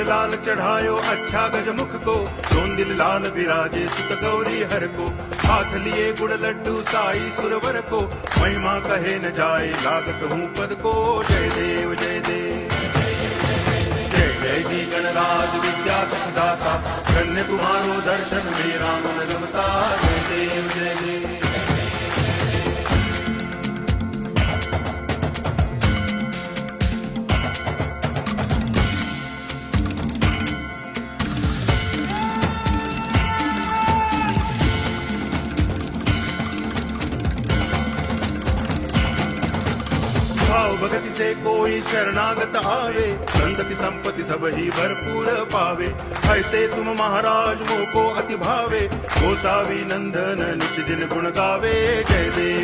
लाल चढ़ायो अच्छा गजमुख को, दोन दिल लाल विराजे सुत गौरी हर को, हाथ लिए गुड़ लड्डू साई सुरवर को, महिमा कहे न जाए लागत हूँ पद को। जय देव जय देव जय जय जी गणराज विद्या सुखदाता, धन्य तुम्हारो दर्शन मेरा मन रमता। जय देव जय देव भगति से कोई शरणागत आवे, संतति संपत्ति सब ही भरपूर पावे। ऐसे तुम महाराज मोको अति भावे, गोसावी नंदन निच दिन गुण गावे। जय देव